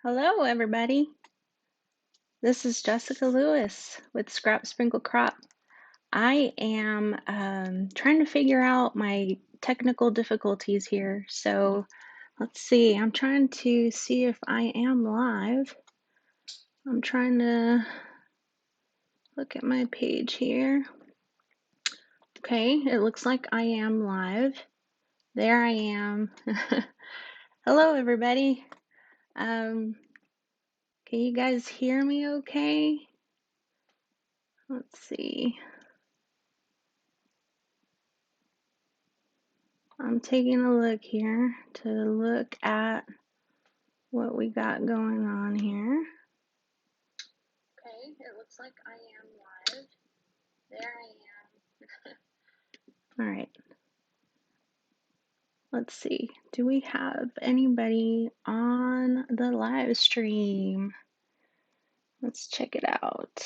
Hello, everybody. This is Jessica Lewis with Scrap Sprinkle Crop. I am trying to figure out my technical difficulties here. So let's see. I'm trying to see if I am live. I'm trying to look at my page here. Okay, it looks like I am live. There I am. Hello, everybody. Can you guys hear me okay? Let's see. I'm taking a look here to look at what we got going on here. Okay, it looks like I am live. There I am. All right. Let's see. Do we have anybody on the live stream? Let's check it out.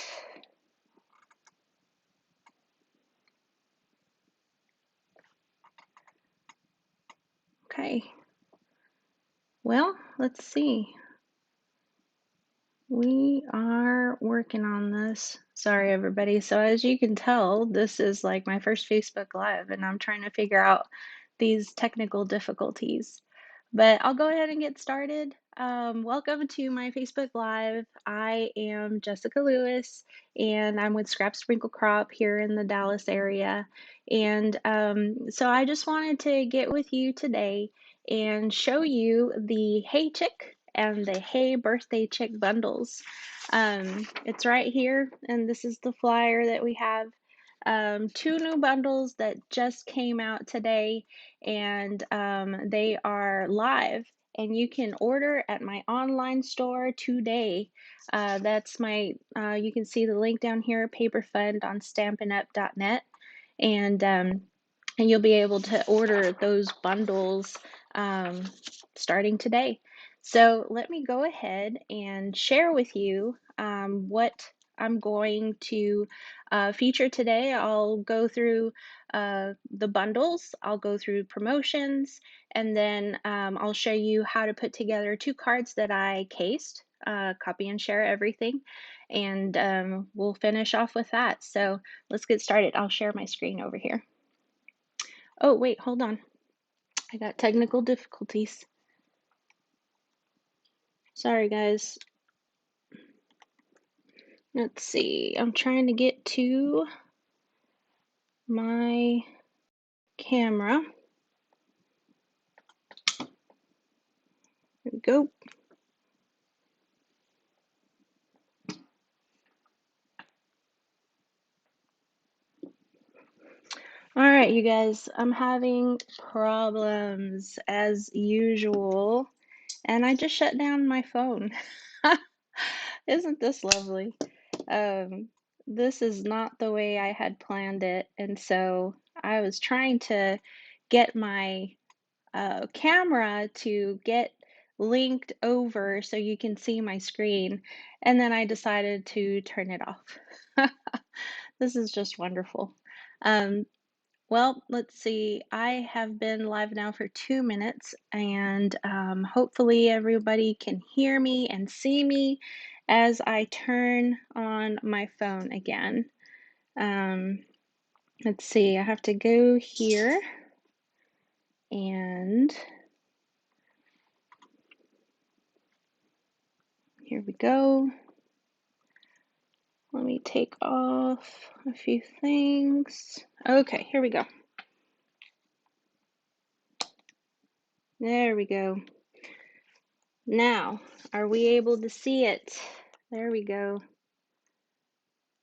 Okay. Well, let's see. We are working on this. Sorry, everybody. So as you can tell, this is like my first Facebook Live, and I'm trying to figure out these technical difficulties. But I'll go ahead and get started. Welcome to my Facebook Live. I am Jessica Lewis, and I'm with Scrap Sprinkle Crop here in the Dallas area. And so I just wanted to get with you today and show you the Hey Chick and the Hey Birthday Chick bundles. It's right here, and this is the flyer that we have. Two new bundles that just came out today, and they are live, and you can order at my online store today. That's my, you can see the link down here, Paper Fund on stampinup.net, and you'll be able to order those bundles starting today. So let me go ahead and share with you what I'm going to feature today. I'll go through the bundles, I'll go through promotions, and then I'll show you how to put together two cards that I cased, copy and share everything, and we'll finish off with that. So let's get started. I'll share my screen over here. Oh, wait, hold on. I got technical difficulties. Sorry, guys. Let's see. I'm trying to get to my camera. There we go. All right, you guys, I'm having problems as usual, and I just shut down my phone. Isn't this lovely? This is not the way I had planned it, and so I was trying to get my camera to get linked over so you can see my screen, and then I decided to turn it off. This is just wonderful. Um, well, let's see. I have been live now for 2 minutes, and hopefully everybody can hear me and see me as I turn on my phone again. Let's see, I have to go here, and here we go. Let me take off a few things. Okay, here we go. There we go. Now, are we able to see it? There we go.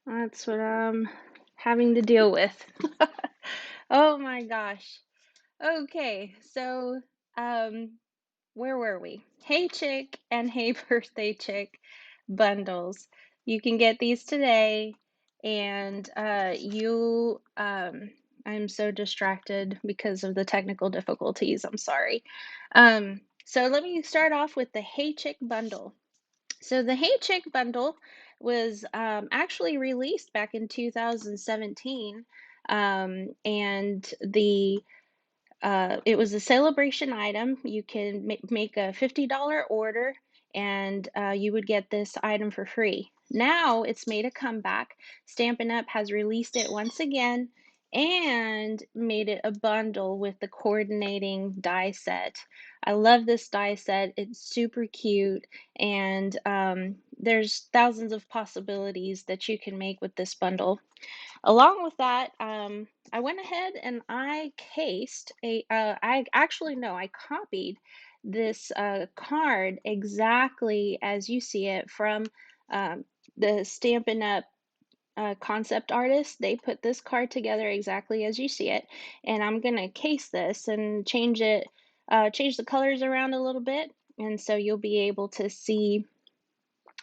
That's what I'm having to deal with. Oh my gosh. Okay, so where were we? Hey Chick and Hey Birthday Chick bundles. You can get these today, and I'm so distracted because of the technical difficulties. I'm sorry. So let me start off with the Hey Chick bundle. So the Hey Chick bundle was actually released back in 2017, and it was a celebration item. You can make a $50 order, and you would get this item for free. Now it's made a comeback. Stampin' Up! Has released it once again and made it a bundle with the coordinating die set. I love this die set. It's super cute, and there's thousands of possibilities that you can make with this bundle. Along with that, I went ahead and I cased I actually, no, I copied this card exactly as you see it from um, the Stampin' Up! Concept artist. They put this card together exactly as you see it, and I'm gonna case this and change the colors around a little bit, and so you'll be able to see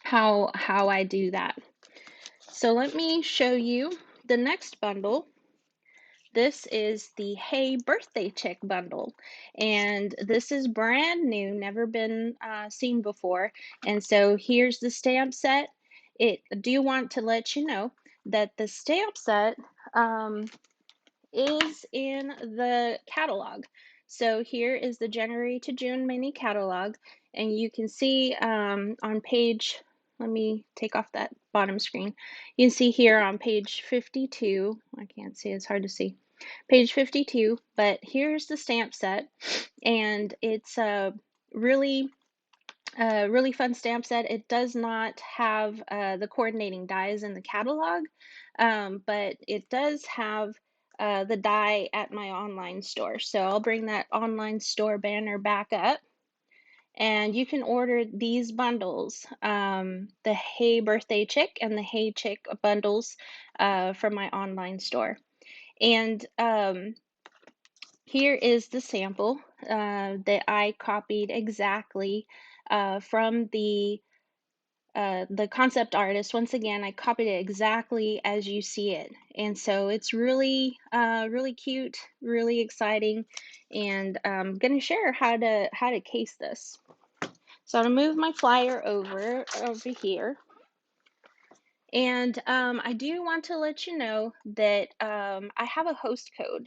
how I do that. So let me show you the next bundle. This is the Hey Birthday Chick bundle, and this is brand new, never been seen before. And so here's the stamp set. I do want to let you know that the stamp set is in the catalog. So here is the January to June mini catalog, and you can see on page, let me take off that bottom screen. You can see here on page 52, I can't see, it's hard to see, page 52, but here's the stamp set, and it's a really fun stamp set. It does not have the coordinating dies in the catalog, but it does have the die at my online store. So I'll bring that online store banner back up. And you can order these bundles, the Hey Birthday Chick and the Hey Chick bundles from my online store. And here is the sample that I copied exactly from the concept artist. Once again, I copied it exactly as you see it, and so it's really cute, really exciting, and I'm gonna share how to case this. So I'm gonna move my flyer over here, and I do want to let you know that I have a host code.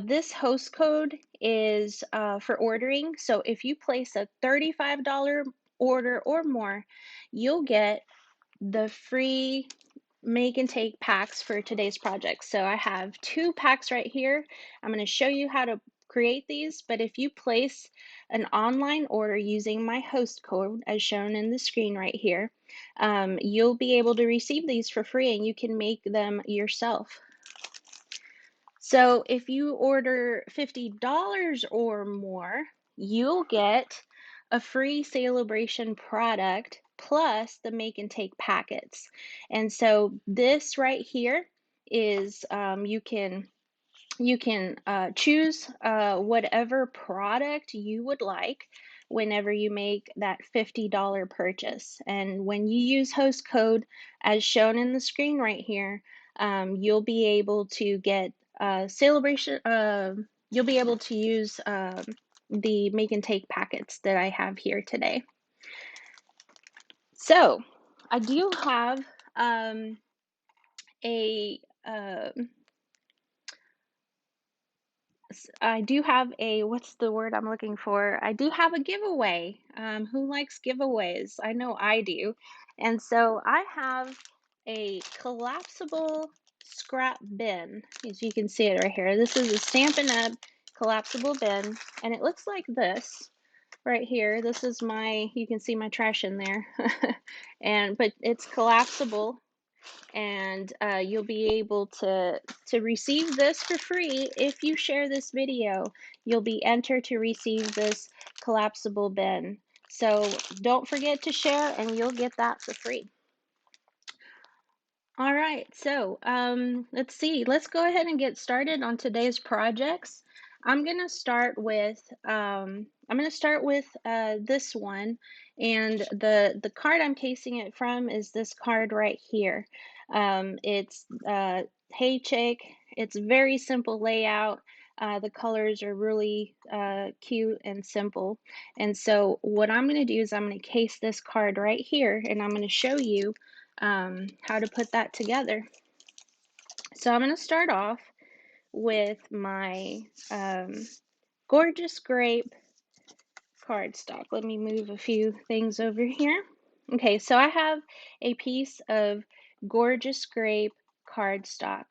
This host code is for ordering. So if you place a $35 order or more, you'll get the free make and take packs for today's project. So I have 2 packs right here. I'm going to show you how to create these, but if you place an online order using my host code as shown in the screen right here, you'll be able to receive these for free and you can make them yourself. So if you order $50 or more, you'll get a free celebration product plus the make and take packets. And so this right here is you can choose whatever product you would like whenever you make that $50 purchase. And when you use host code as shown in the screen right here, you'll be able to get celebration. You'll be able to use the make and take packets that I have here today. So I do have a I do have a, what's the word I'm looking for? I do have a giveaway. Who likes giveaways? I know I do. And so I have a collapsible scrap bin, as you can see it right here. This is a Stampin' Up! Collapsible bin, and it looks like this right here. This is my, you can see my trash in there. But it's collapsible, and you'll be able to receive this for free if you share this video. You'll be entered to receive this collapsible bin. So don't forget to share and you'll get that for free. All right, so let's see. Let's go ahead and get started on today's projects. I'm gonna start with this one, and the card I'm casing it from is this card right here. It's Hey Chick. It's very simple layout. The colors are really cute and simple. And so what I'm gonna do is I'm gonna case this card right here, and I'm gonna show you how to put that together. So I'm going to start off with my gorgeous grape cardstock. Let me move a few things over here. Okay, so I have a piece of gorgeous grape cardstock,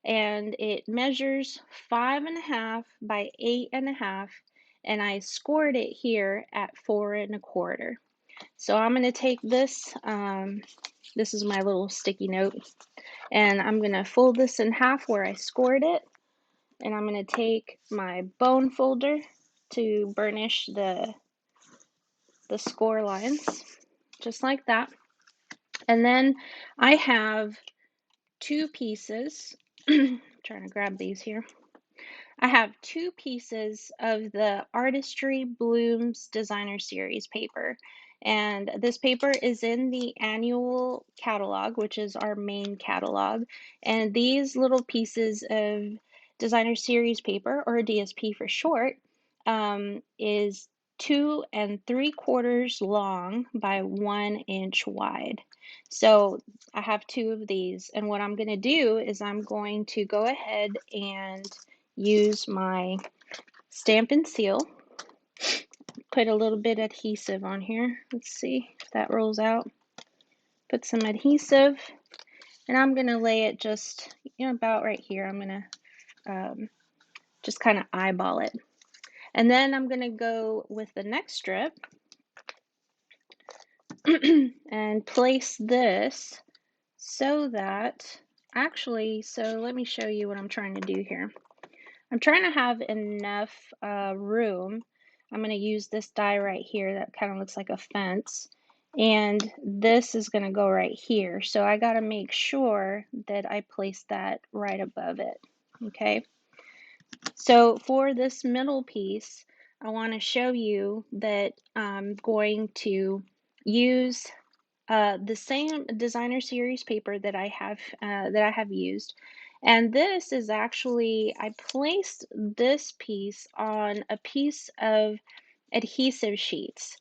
and it measures 5.5 by 8.5, and I scored it here at 4.25. So I'm going to take this, this is my little sticky note, and I'm going to fold this in half where I scored it, and I'm going to take my bone folder to burnish the score lines, just like that. And then I have two pieces, trying to grab these here. I have two pieces of the Artistry Blooms Designer Series paper. And this paper is in the annual catalog, which is our main catalog. And these little pieces of Designer Series paper, or DSP for short, is 2 3/4 long by 1 inch wide. So I have two of these. And what I'm going to do is I'm going to go ahead and use my Stampin' Seal, put a little bit adhesive on here. Let's see if that rolls out. Put some adhesive, and I'm going to lay it just, about right here. I'm going to just kind of eyeball it. And then I'm going to go with the next strip and place this so that, so let me show you what I'm trying to do here. I'm trying to have enough room. I'm going to use this die right here that kind of looks like a fence. And this is going to go right here. So I got to make sure that I place that right above it. Okay. So for this middle piece, I want to show you that I'm going to use the same designer series paper that I have used, and this is actually, I placed this piece on a piece of adhesive sheets.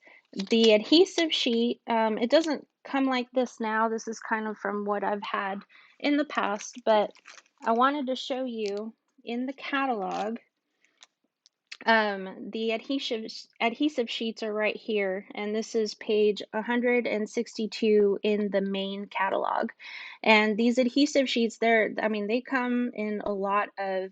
The adhesive sheet, it doesn't come like this now. This is kind of from what I've had in the past, but I wanted to show you in the catalog. The adhesive sheets are right here, and this is page 162 in the main catalog. And these adhesive sheets, they come in a lot of,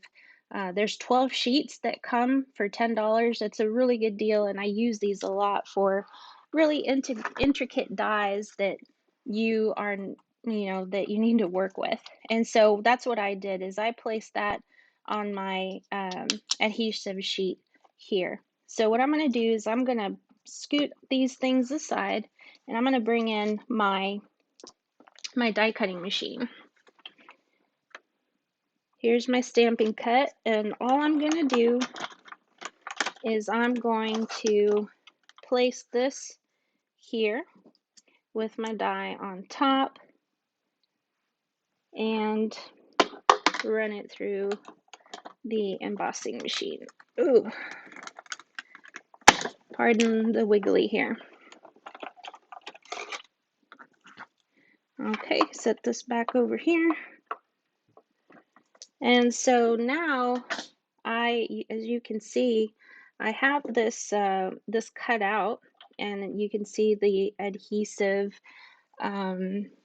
there's 12 sheets that come for $10. It's a really good deal, and I use these a lot for really intricate dies that you are, that you need to work with. And so that's what I did, is I placed that on my adhesive sheet here. So what I'm going to do is I'm going to scoot these things aside, and I'm going to bring in my die cutting machine. Here's my stamping cut, and all I'm going to do is I'm going to place this here with my die on top and run it through the embossing machine. Ooh, pardon the wiggly here. Okay, set this back over here. And so now as you can see, I have this this cut out, and you can see the adhesive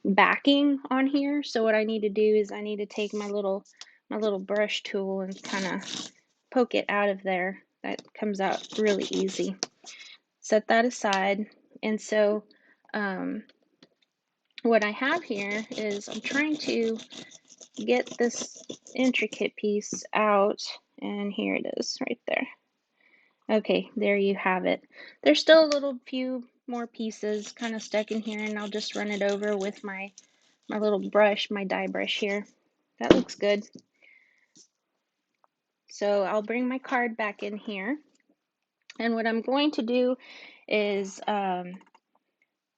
backing on here. So what I need to do is I need to take my little brush tool and kind of poke it out of there. That comes out really easy. Set that aside. And so what I have here is I'm trying to get this intricate piece out, and here it is right there. Okay, there you have it. There's still a few more pieces kind of stuck in here, and I'll just run it over with my little brush, my die brush here. That looks good. So I'll bring my card back in here, and what I'm going to do is I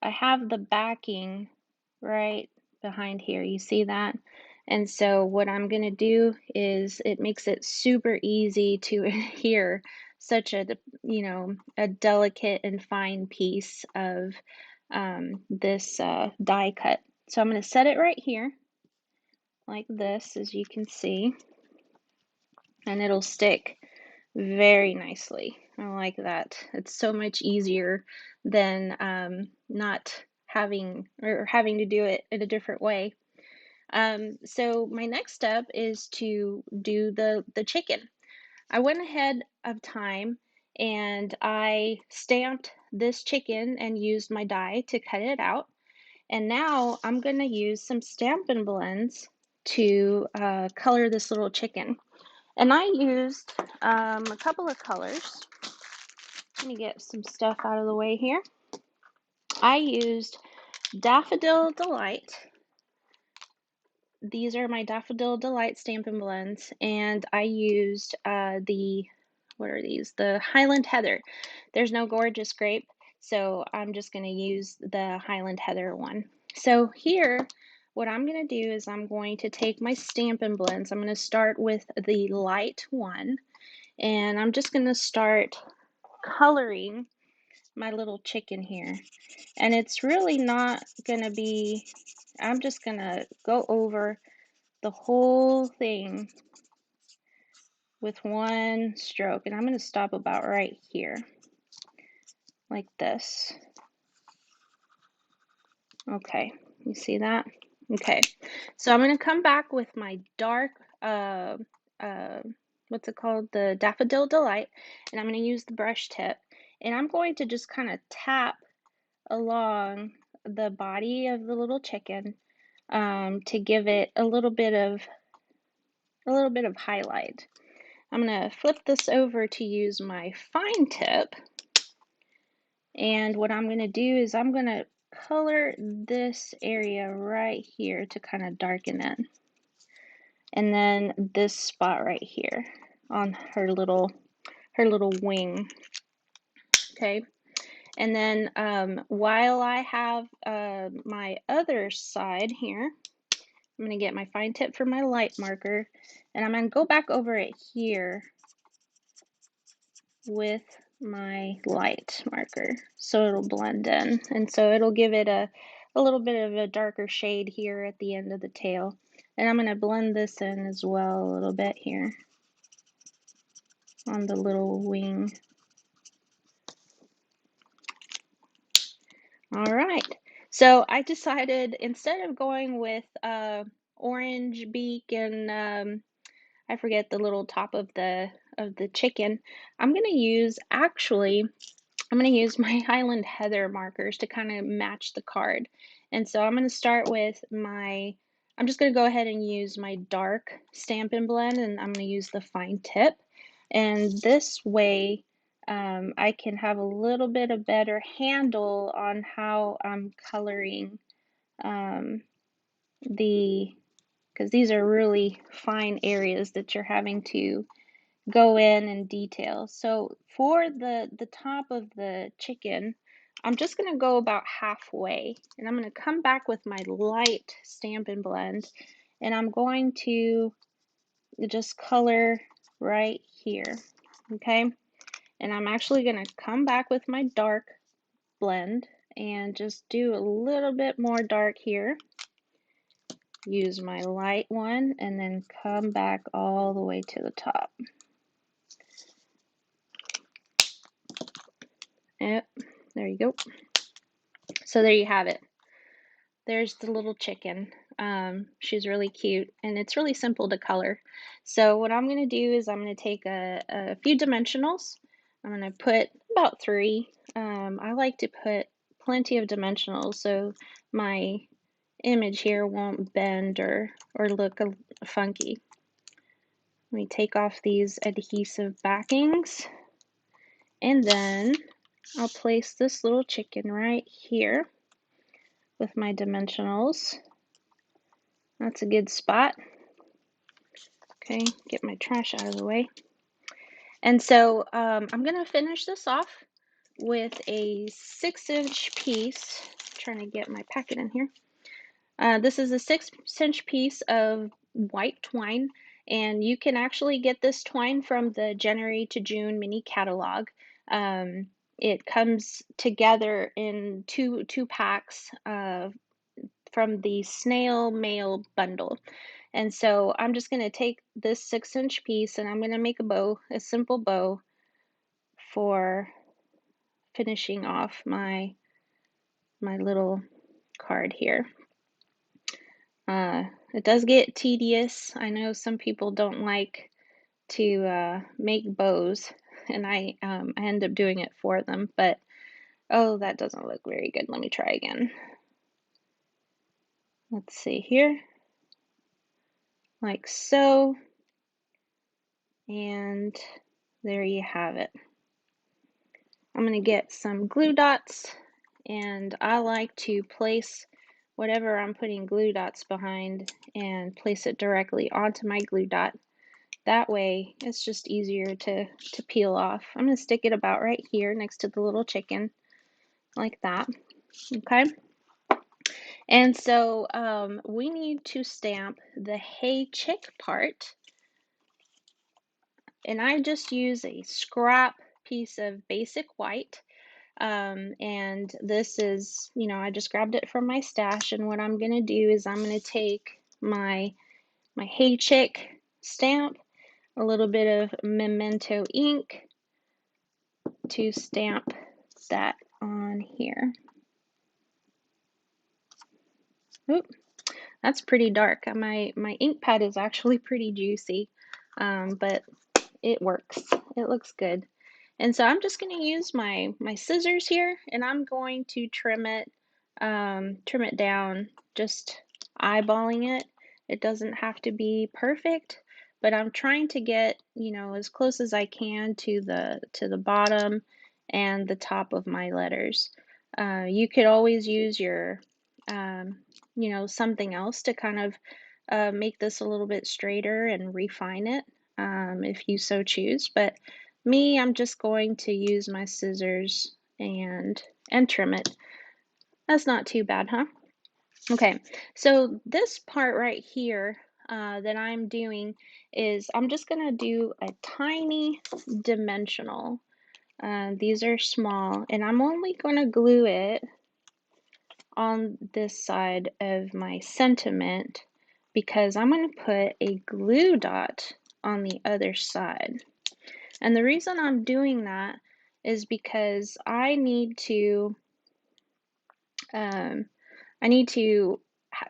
have the backing right behind here. You see that? And so what I'm going to do is, it makes it super easy to adhere such a, a delicate and fine piece of this die cut. So I'm going to set it right here like this, as you can see, and it'll stick very nicely. I like that. It's so much easier than not having or having to do it in a different way. So my next step is to do the chicken. I went ahead of time and I stamped this chicken and used my die to cut it out. And now I'm going to use some Stampin' Blends to color this little chicken. And I used a couple of colors. Let me get some stuff out of the way here. I used Daffodil Delight. These are my Daffodil Delight Stampin' Blends, and I used what are these? The Highland Heather. There's no Gorgeous Grape, so I'm just going to use the Highland Heather one. So here, what I'm going to do is I'm going to take my Stampin' Blends. I'm going to start with the light one, and I'm just going to start coloring my little chicken here. And it's really not going to be, I'm just going to go over the whole thing with one stroke, and I'm going to stop about right here, like this. Okay, you see that? Okay, so I'm going to come back with my dark, uh, what's it called? The Daffodil Delight, and I'm going to use the brush tip, and I'm going to just kind of tap along the body of the little chicken to give it a little bit of highlight. I'm going to flip this over to use my fine tip, and what I'm going to do is I'm going to color this area right here to kind of darken it, and then this spot right here on her little wing. Okay, and then while I have my other side here, I'm going to get my fine tip for my light marker, and I'm going to go back over it here with my light marker so it'll blend in, and so it'll give it a little bit of a darker shade here at the end of the tail. And I'm going to blend this in as well a little bit here on the little wing. All right, so I decided instead of going with orange beak and I forget the little top of the chicken, I'm going to use my Highland Heather markers to kind of match the card. And so I'm going to start with I'm just going to go ahead and use my dark Stampin' Blend, and I'm going to use the fine tip. And this way, I can have a little bit of better handle on how I'm coloring because these are really fine areas that you're having to go in and detail. So for the top of the chicken, I'm just going to go about halfway, and I'm going to come back with my light Stampin' Blend, and I'm going to just color right here. Okay, and I'm actually going to come back with my dark blend and just do a little bit more dark here, use my light one, and then come back all the way to the top. Yep, there you go. So there you have it. There's the little chicken. She's really cute, and it's really simple to color. So what I'm going to do is I'm going to take a few dimensionals. I'm going to put about 3. I like to put plenty of dimensionals so my image here won't bend or look funky. Let me take off these adhesive backings, and then I'll place this little chicken right here with my dimensionals. That's a good spot. Okay, get my trash out of the way. And so I'm going to finish this off with a 6-inch piece. I'm trying to get my packet in here. This is a 6-inch piece of white twine, and you can actually get this twine from the January to June mini catalog. It comes together in two packs from the snail mail bundle. And so I'm just going to take this 6-inch piece and I'm going to make a bow, a simple bow for finishing off my little card here. It does get tedious. I know some people don't like to make bows, and I end up doing it for them, but oh, that doesn't look very good. Let me try again. Let's see here, like so, and there you have it. I'm going to get some glue dots, and I like to place whatever I'm putting glue dots behind and place it directly onto my glue dot. That way it's just easier to peel off. I'm going to stick it about right here next to the little chicken, like that. Okay. And so we need to stamp the hey chick part, and I just use a scrap piece of basic white. And this is, I just grabbed it from my stash, and what I'm going to do is I'm going to take my hey chick stamp, a little bit of memento ink to stamp that on here. Oop, that's pretty dark. My ink pad is actually pretty juicy, but it works. It looks good. And so I'm just going to use my scissors here, and I'm going to trim it down, just eyeballing it. It doesn't have to be perfect, but I'm trying to get, as close as I can to the bottom and the top of my letters. You could always use your, something else to kind of make this a little bit straighter and refine it, if you so choose. But me, I'm just going to use my scissors and trim it. That's not too bad, huh? Okay, so this part right here that I'm doing is I'm just going to do a tiny dimensional. These are small, and I'm only going to glue it on this side of my sentiment because I'm going to put a glue dot on the other side. And the reason I'm doing that is because I need to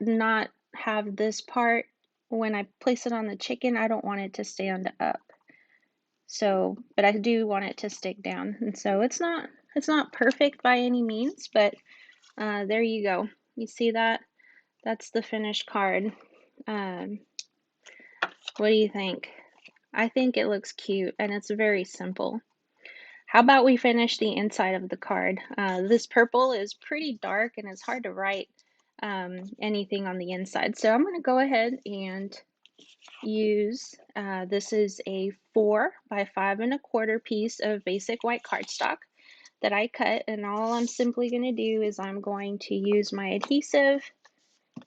not have this part when I place it on the chicken. I don't want it to stand up. So, but I do want it to stick down. And so it's not perfect by any means, but there you go. You see that? That's the finished card. What do you think? I think it looks cute, and it's very simple. How about we finish the inside of the card? This purple is pretty dark, and it's hard to write anything on the inside. So I'm going to go ahead and use, this is a 4 by 5 1/4 piece of basic white cardstock that I cut, and all I'm simply going to do is I'm going to use my adhesive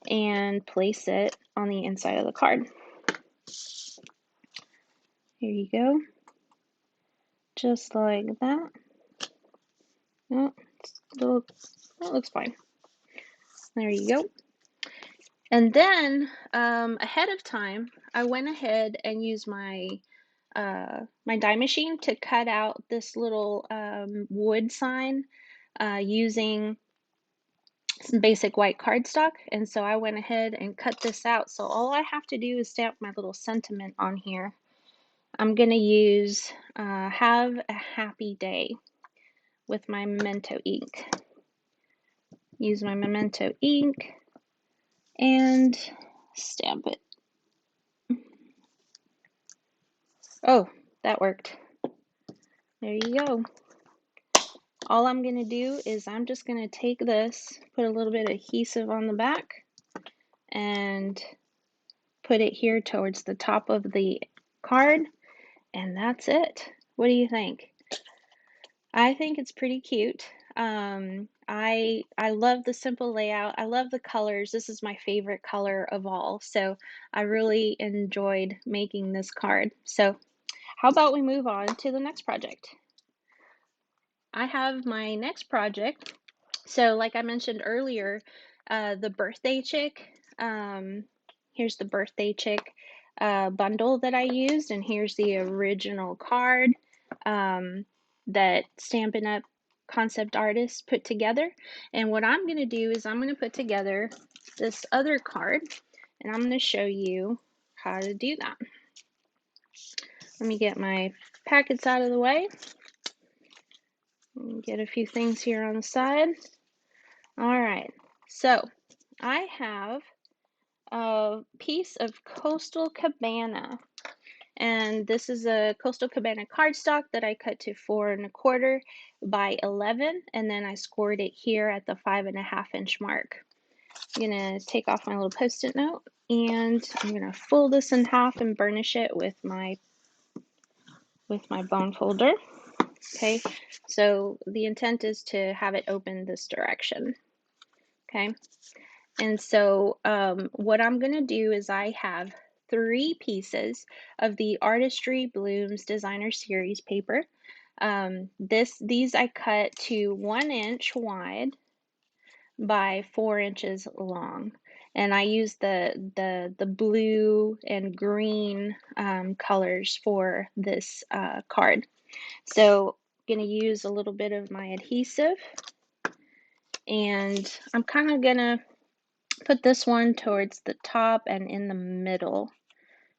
and place it on the inside of the card. Here you go. Just like that. Oh, that looks fine. There you go. And then ahead of time, I went ahead and used my my die machine to cut out this little wood sign using some basic white cardstock. And so I went ahead and cut this out. So all I have to do is stamp my little sentiment on here. I'm going to use Have a Happy Day with my memento ink. Use my memento ink and stamp it. Oh, that worked. There you go. All I'm going to do is I'm just going to take this, put a little bit of adhesive on the back, and put it here towards the top of the card, and that's it. What do you think? I think it's pretty cute. I love the simple layout. I love the colors. This is my favorite color of all, so I really enjoyed making this card. So how about we move on to the next project? I have my next project. So like I mentioned earlier, the birthday chick, here's the birthday chick bundle that I used, and here's the original card. that Stampin' Up! Concept artists put together. And what I'm going to do is I'm going to put together this other card, and I'm going to show you how to do that. Let me get my packets out of the way. Let me get a few things here on the side. All right, so I have a piece of Coastal Cabana, and this is a Coastal Cabana cardstock that I cut to 4 1/4 by 11, and then I scored it here at the 5 1/2 inch mark. I'm gonna take off my little post-it note, and I'm gonna fold this in half and burnish it with my bone folder. Okay, so the intent is to have it open this direction. Okay, and so what I'm going to do is I have 3 pieces of the Artistry Blooms Designer Series paper. These I cut to 1 inch wide by 4 inches long, and I use the blue and green colors for this card. So I'm going to use a little bit of my adhesive, and I'm kind of going to put this one towards the top and in the middle,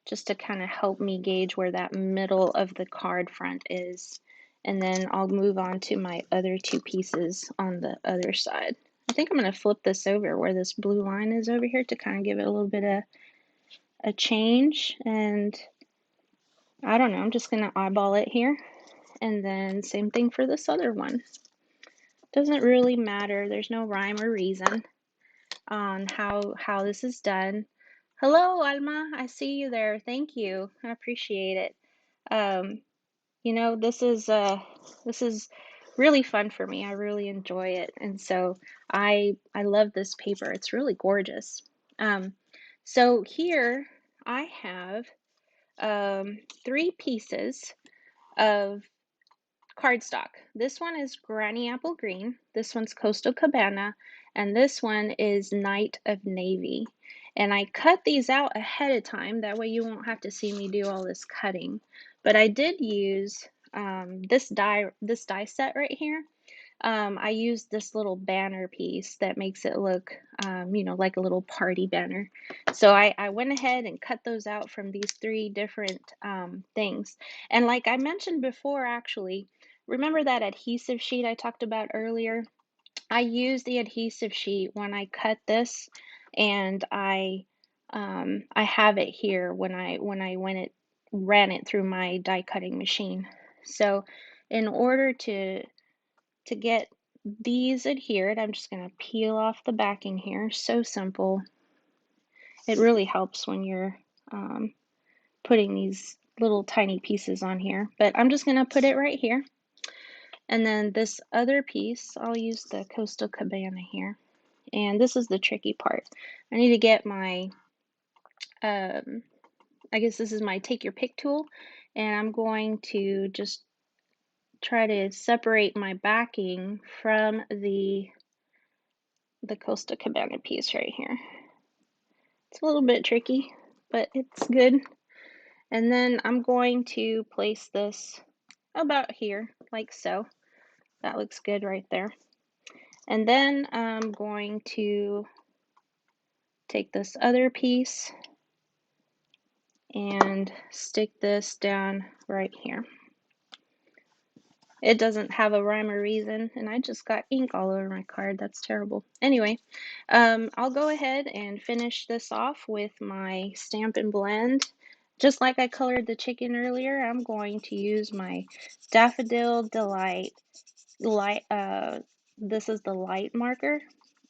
just to kind of help me gauge where that middle of the card front is. And then I'll move on to my other 2 pieces on the other side. I think I'm going to flip this over where this blue line is over here to kind of give it a little bit of a change. And I don't know, I'm just going to eyeball it here. And then same thing for this other one. Doesn't really matter. There's no rhyme or reason on how this is done. Hello, Alma. I see you there. Thank you. I appreciate it. You know, this is really fun for me. I really enjoy it, and so I love this paper. It's really gorgeous. So here I have 3 pieces of cardstock. This one is Granny Apple Green, this one's Coastal Cabana, and this one is Night of Navy. And I cut these out ahead of time, that way you won't have to see me do all this cutting. But I did use this die set right here. I used this little banner piece that makes it look, you know, like a little party banner. So I went ahead and cut those out from these 3 different things. And like I mentioned before, actually, remember that adhesive sheet I talked about earlier? I used the adhesive sheet when I cut this, and I have it here when I ran it through my die cutting machine. So in order to get these adhered, I'm just going to peel off the backing here. So simple. It really helps when you're putting these little tiny pieces on here. But I'm just going to put it right here. And then this other piece, I'll use the Coastal Cabana here. And this is the tricky part. I need to get my, I guess this is my take your pick tool. And I'm going to just try to separate my backing from the Coastal Cabana piece right here. It's a little bit tricky, but it's good. And then I'm going to place this about here, like so. That looks good right there. And then I'm going to take this other piece and stick this down right here. It doesn't have a rhyme or reason, and I just got ink all over my card. That's terrible. Anyway, I'll go ahead and finish this off with my Stampin' Blend. Just like I colored the chicken earlier, I'm going to use my Daffodil Delight light. This is the light marker,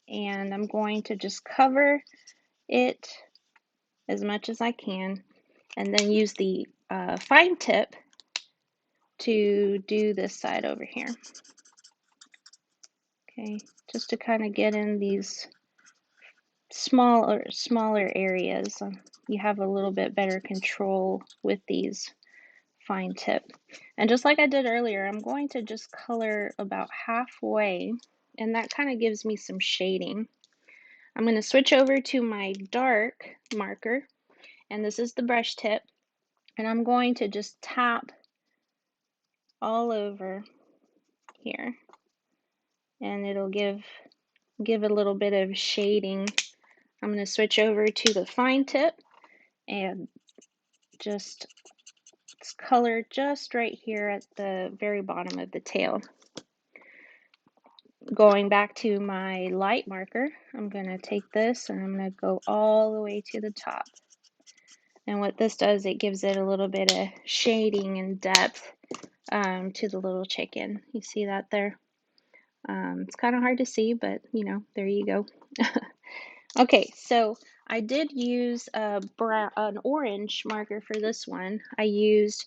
and I'm going to just cover it as much as I can, and then use the fine tip to do this side over here. Okay, just to kind of get in these smaller areas. You have a little bit better control with these fine tip. And just like I did earlier, I'm going to just color about halfway, and that kind of gives me some shading. I'm going to switch over to my dark marker, and this is the brush tip, and I'm going to just tap all over here, and it'll give a little bit of shading. I'm going to switch over to the fine tip and just color just right here at the very bottom of the tail. Going back to my light marker, I'm going to take this and I'm going to go all the way to the top. And what this does, it gives it a little bit of shading and depth to the little chicken. You see that there? It's kind of hard to see, but you know, there you go. Okay, so I did use an orange marker for this one. I used,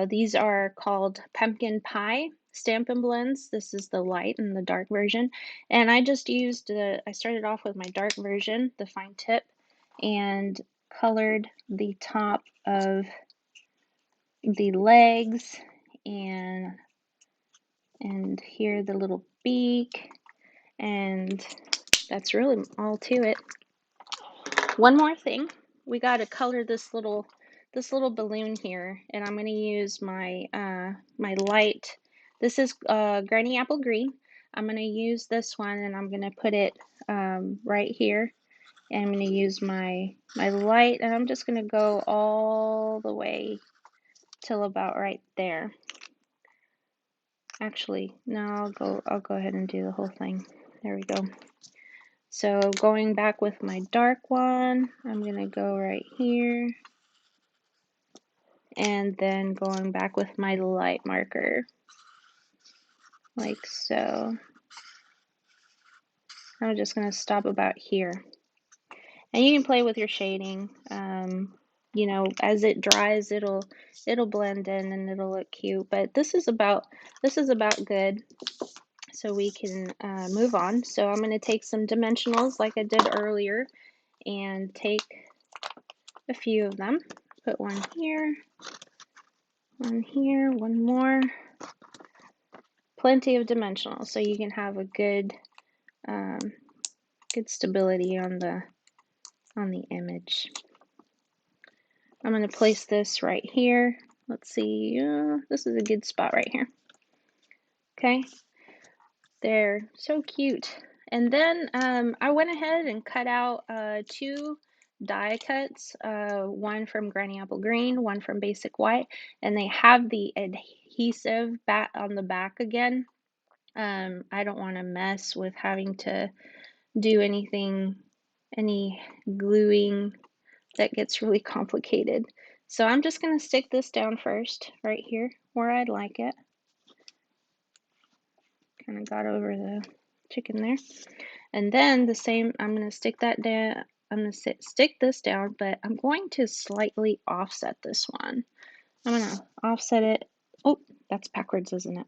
these are called pumpkin pie Stampin' Blends. This is the light and the dark version. And I just used, I started off with my dark version, the fine tip, and colored the top of the legs and here the little beak, and that's really all to it. One more thing, we got to color this little balloon here, and I'm going to use my my light. This is Granny Apple Green. I'm going to use this one, and I'm going to put it right here. And I'm going to use my light, and I'm just going to go all the way till about right there. Actually, no, I'll go ahead and do the whole thing. There we go. So going back with my dark one, I'm going to go right here. And then going back with my light marker, like so. I'm just going to stop about here. And you can play with your shading. You know, as it dries, it'll blend in and it'll look cute. But this is about good. So we can move on. So I'm going to take some dimensionals like I did earlier and take a few of them. Put one here, one more. Plenty of dimensionals so you can have a good good stability on the image. I'm going to place this right here. Let's see, this is a good spot right here. Okay, they're so cute. And then I went ahead and cut out 2 die cuts, one from Granny Apple Green, one from Basic White, and they have the adhesive back on the back again. I don't want to mess with having to do any gluing that gets really complicated. So I'm just going to stick this down first, right here, where I'd like it. Kind of got over the chicken there. And then the same, I'm going to stick that down. I'm going to stick this down, but I'm going to slightly offset this one. I'm going to offset it. Oh, that's backwards, isn't it?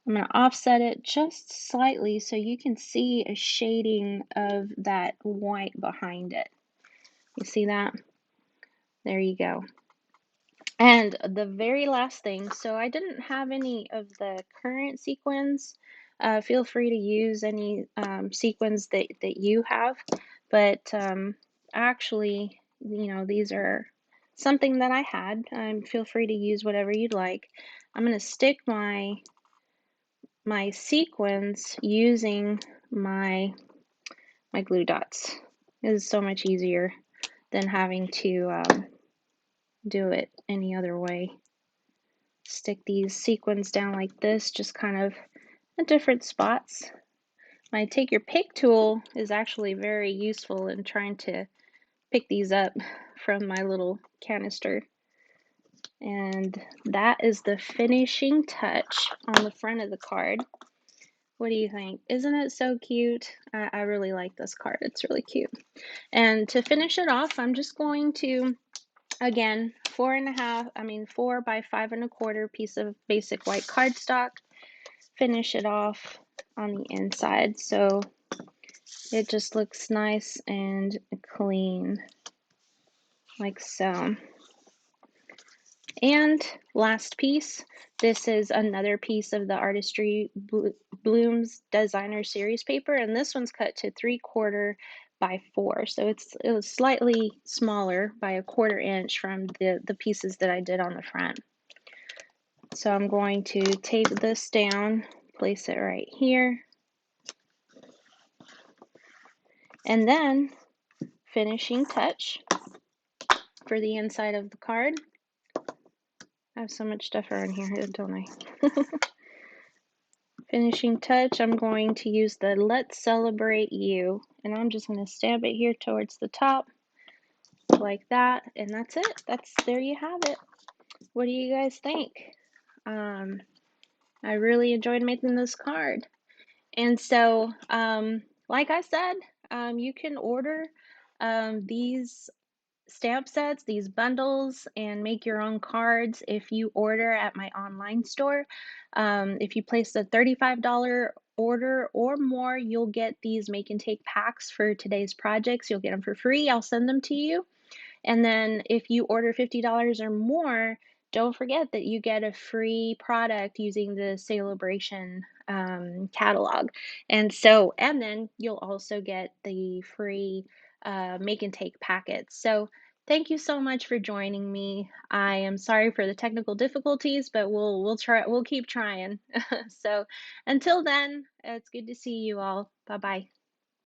I'm going to offset it just slightly so you can see a shading of that white behind it. You see that? There you go. And the very last thing, so I didn't have any of the current sequins. Feel free to use any sequins that you have, but actually, you know, these are something that I had. Feel free to use whatever you'd like. I'm going to stick my sequins using my glue dots. It is so much easier than having to do it any other way. Stick these sequins down like this, just kind of at different spots. My take your pick tool is actually very useful in trying to pick these up from my little canister. And that is the finishing touch on the front of the card. What do you think? Isn't it so cute? I really like this card. It's really cute. And to finish it off, I'm just going to, again, 4 by 5 1/4 piece of basic white cardstock. Finish it off on the inside so it just looks nice and clean, like so. And last piece, this is another piece of the Artistry Blooms Designer Series paper, and this one's cut to 3/4 by 4, so it was slightly smaller by 1/4 inch from the pieces that I did on the front. So I'm going to tape this down Place it right here. And then, finishing touch for the inside of the card. I have so much stuff around here, don't I? Finishing touch, I'm going to use the Let's Celebrate You, and I'm just going to stamp it here towards the top like that, and that's it. There you have it. What do you guys think? I really enjoyed making this card. And so, like I said, you can order these stamp sets, these bundles, and make your own cards if you order at my online store. If you place a $35 order or more, you'll get these make and take packs for today's projects. You'll get them for free. I'll send them to you. And then if you order $50 or more, don't forget that you get a free product using the Celebration catalog. And then you'll also get the free make and take packets. So thank you so much for joining me. I am sorry for the technical difficulties, but we'll keep trying. So until then, it's good to see you all. Bye bye.